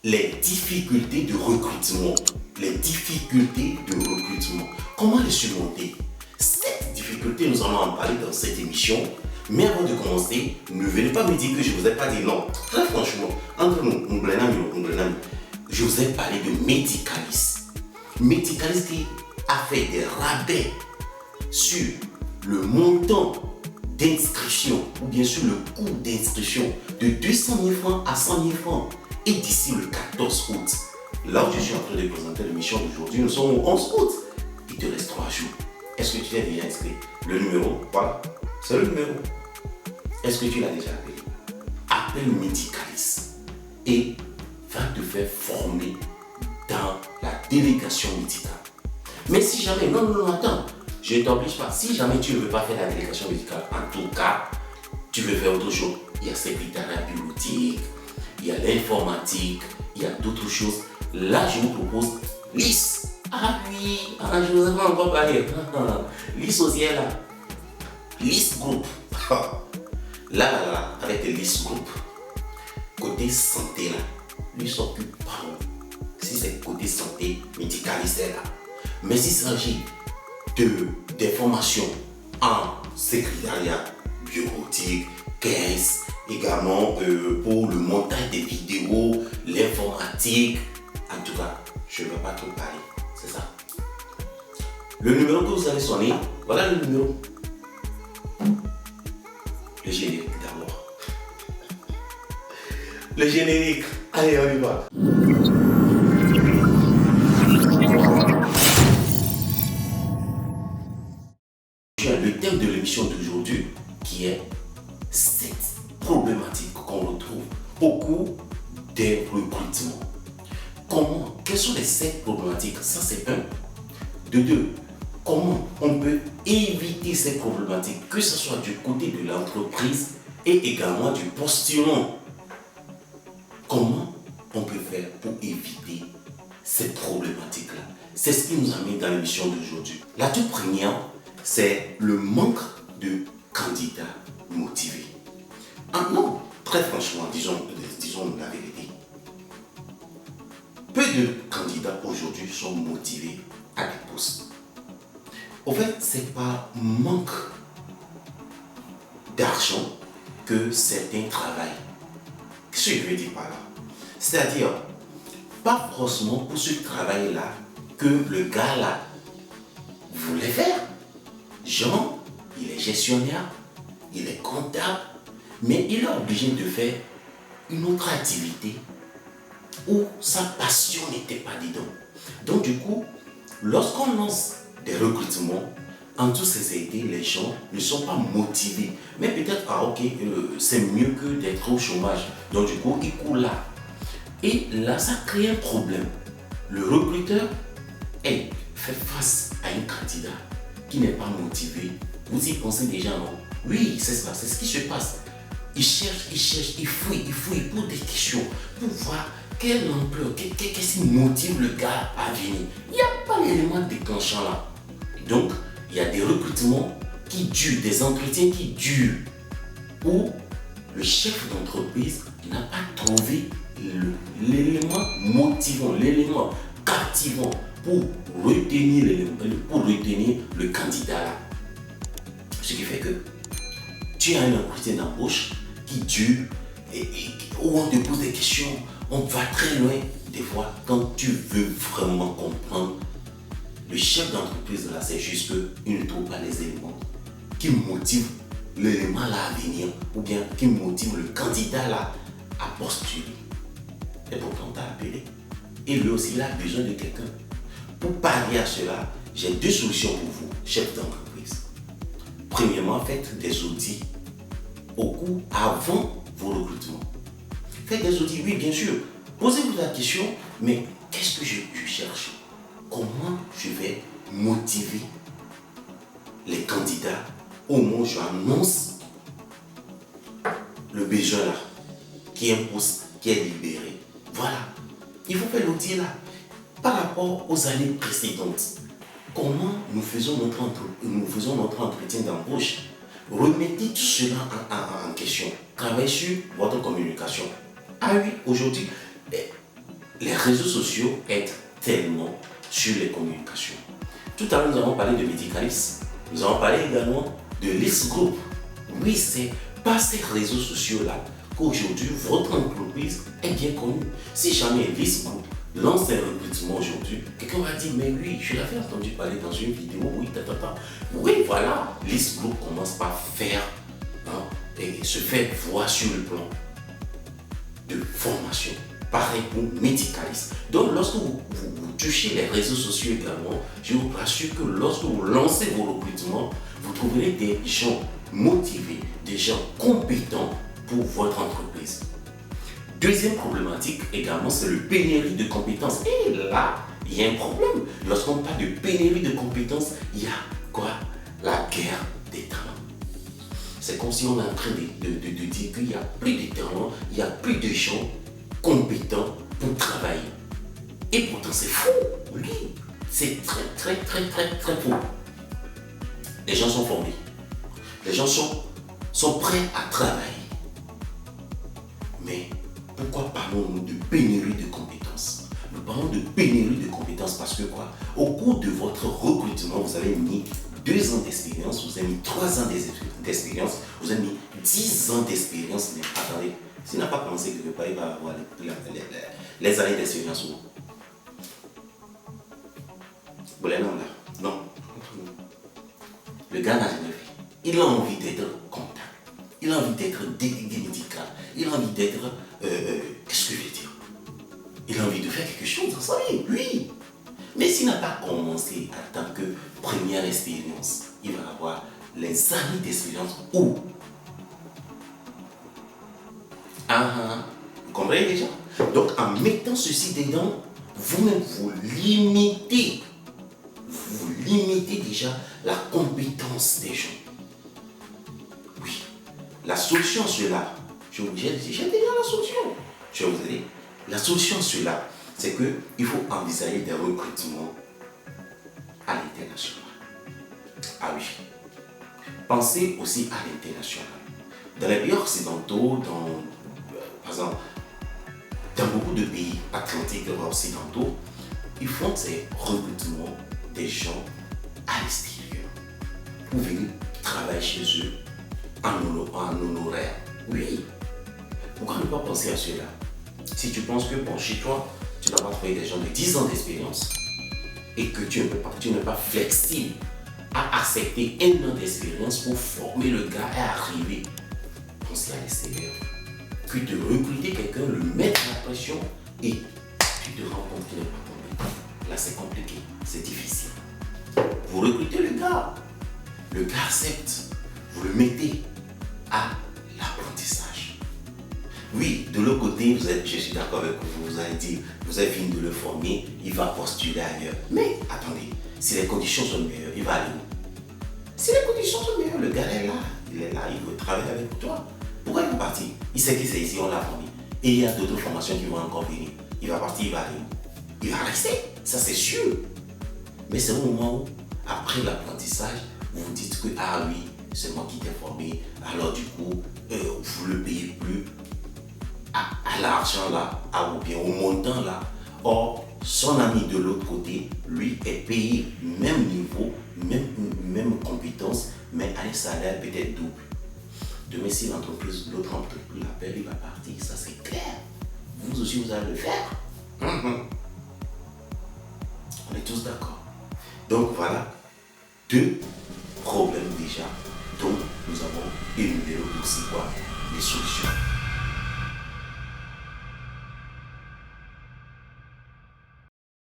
les difficultés de recrutement. Les difficultés de recrutement. Comment les surmonter? Cette difficulté, nous allons en parler dans cette émission. Mais avant de commencer, ne venez pas me dire que je ne vous ai pas dit non. Très franchement, entre nous, je vous ai parlé de Medicalis. Medicalis qui a fait des rabais sur le montant d'inscription ou bien sur le coût d'inscription de 200 000 francs à 100 000 francs. Et d'ici le 14 août, là où je suis en train de présenter l'émission d'aujourd'hui, nous sommes au 11 août. Il te reste 3 jours. Est-ce que tu l'as déjà inscrit? Le numéro, voilà, c'est le numéro. Est-ce que tu l'as déjà appelé? Appelle Medicalis et va te faire former dans la délégation médicale. Mais si jamais, non, attends, je ne t'oblige pas. Si jamais tu ne veux pas faire la délégation médicale, en tout cas, tu veux faire autre chose. Il y a secrétariat bureautique, il y a l'informatique, il y a d'autres choses. Là, je vous propose LIS. Ah oui, je vous ai pas encore parlé. LIS aussi est là. LIS Group. Là, avec le LIS Group. Côté santé, là, lui s'occupe pas. Si c'est côté santé, Medicalis est là. Mais s'il s'agit des formations en secrétariat bureautique, caisse, également pour le montage des vidéos, l'informatique, en tout cas, je ne vais pas trop parler, c'est ça. Le numéro que vous allez sonner, voilà le numéro. Le générique d'abord. Le générique, allez, on y va. Le thème de l'émission d'aujourd'hui qui est cette problématique qu'on retrouve au cours des recrutements. Comment? Quelles sont les 7 problématiques? Ça c'est un. De 2. Comment on peut éviter ces problématiques, que ce soit du côté de l'entreprise et également du postulant? Comment on peut faire pour éviter ces problématiques-là? C'est ce qui nous amène dans l'émission d'aujourd'hui. La toute première, c'est le manque de candidats motivés. Ah non, très franchement, disons la vérité. Peu de candidats aujourd'hui sont motivés à des postes. En fait, c'est pas manque d'argent que certains travaillent. Qu'est-ce que je veux dire par là? C'est-à-dire, pas forcément pour ce travail-là que le gars-là voulait faire. Genre, il est gestionnaire, il est comptable, mais il est obligé de faire une autre activité où sa passion n'était pas dedans. Donc du coup, lorsqu'on lance des recrutements, en toutes ces idées, les gens ne sont pas motivés. Mais peut-être, c'est mieux que d'être au chômage. Donc du coup, ils courent là. Et là, ça crée un problème. Le recruteur fait face à un candidat qui n'est pas motivé. Vous y pensez déjà, non? Oui, c'est ça, c'est ce qui se passe. Il cherche, il fouille pour des questions, pour voir quelle ampleur, qu'est-ce qui motive le gars à venir. Il n'y a pas l'élément déclenchant là. Donc, il y a des recrutements qui durent, des entretiens qui durent, où le chef d'entreprise n'a pas trouvé l'élément motivant, l'élément captivant pour retenir le candidat là. Ce qui fait que tu as un entretien d'embauche qui dure et où on te pose des questions, on va très loin. Des fois, quand tu veux vraiment comprendre, le chef d'entreprise là, c'est juste qu'il ne trouve pas les éléments qui motivent l'élément là à venir ou bien qui motivent le candidat là à postuler. Et pourtant, tu as appelé. Et lui aussi, il a besoin de quelqu'un. Pour pallier à cela, j'ai 2 solutions pour vous, chef d'entreprise. Premièrement, faites des audits au cours avant vos recrutements. Faites des audits, oui, bien sûr. Posez-vous la question, mais qu'est-ce que je cherche? Comment je vais motiver les candidats au moment où j'annonce le besoin là, qui est un poste qui est libéré? Voilà. Il faut faire l'audit là. Par rapport aux années précédentes, comment nous faisons notre entretien d'embauche? Remettez tout cela en question. Travaillez sur votre communication. Ah oui, aujourd'hui, les réseaux sociaux aident tellement sur les communications. Tout à l'heure, nous avons parlé de Medicalis. Nous avons parlé également de List Group. Oui, c'est par ces réseaux sociaux-là qu'aujourd'hui, votre entreprise est bien connue. Si jamais List Group lance un recrutement aujourd'hui, quelqu'un va dire, mais oui, je l'avais entendu parler dans une vidéo, oui, Oui, voilà, List Group commence par faire, et se fait voir sur le plan de formation. Pareil pour Medicalis. Donc, lorsque vous touchez les réseaux sociaux également, je vous rassure que lorsque vous lancez vos recrutements, vous trouverez des gens motivés, des gens compétents pour votre entreprise. Deuxième problématique également, c'est le pénurie de compétences. Et là, il y a un problème. Lorsqu'on parle de pénurie de compétences, il y a quoi? La guerre des talents. C'est comme si on est en train de dire qu'il n'y a plus de talents, il n'y a plus de gens compétents pour travailler. Et pourtant, c'est faux. Oui, c'est très faux. Les gens sont formés. Les gens sont prêts à travailler. Mais pourquoi parlons-nous de pénurie de compétences? Nous parlons de pénurie de compétences parce que quoi? Au cours de votre recrutement, vous avez mis 2 ans d'expérience, vous avez mis 3 ans d'expérience, vous avez mis 10 ans d'expérience. Mais attendez, s'il n'a pas commencé quelque part, il va avoir les années d'expérience où? Non. Le gars n'a jamais fait. Il a envie d'être comptable. Il a envie d'être délégué médical. Il a envie d'être... qu'est-ce que je vais dire? Il a envie de faire quelque chose dans sa vie, oui. Mais s'il n'a pas commencé en tant que première expérience, il va avoir les années d'expérience où? Vous comprenez déjà? Donc, en mettant ceci dedans, vous-même, vous limitez déjà la compétence des gens. Oui. La solution à cela, j'ai déjà la solution. Je vais vous aider. La solution à cela, c'est qu'il faut envisager des recrutements à l'international. Ah oui. Pensez aussi à l'international. Dans les pays occidentaux, par exemple, dans beaucoup de pays atlantiques et occidentaux, ils font ces recrutements des gens à l'extérieur pour venir travailler chez eux en honoraire. Oui. Pourquoi ne pas penser à cela? Si tu penses que chez toi, tu n'as pas trouvé des gens de 10 ans d'expérience et que tu n'es pas flexible à accepter 1 an d'expérience pour former le gars et arriver, pensez à l'extérieur. Que de recruter quelqu'un, le mettre la pression et tu te rends compte qu'il n'est pas tombé. Là, c'est compliqué, c'est difficile. Vous recrutez le gars accepte, vous le mettez à l'apprentissage. Oui, de l'autre côté, je suis d'accord avec vous allez dire, vous avez fini de le former, il va postuler ailleurs. Mais attendez, si les conditions sont meilleures, il va aller où? Si les conditions sont meilleures, le gars est là, il veut travailler avec toi. Pourquoi il va partir? Il sait que c'est ici, on l'a formé. Et il y a d'autres formations qui vont encore venir. Il va partir, il va aller où? Il va rester, ça c'est sûr. Mais c'est au moment où, après l'apprentissage, vous vous dites que, ah oui, c'est moi qui t'ai formé, alors du coup, vous ne le payez plus à l'argent là, ou bien au montant là. Or, son ami de l'autre côté, lui, est payé même niveau, même compétence, mais à un salaire peut-être double. Demain, si l'autre entreprise l'appelle, il va partir, ça c'est clair. Vous aussi, vous allez le faire. On est tous d'accord. Donc voilà, 2 problèmes déjà dont nous avons énuméré aussi quoi, les solutions.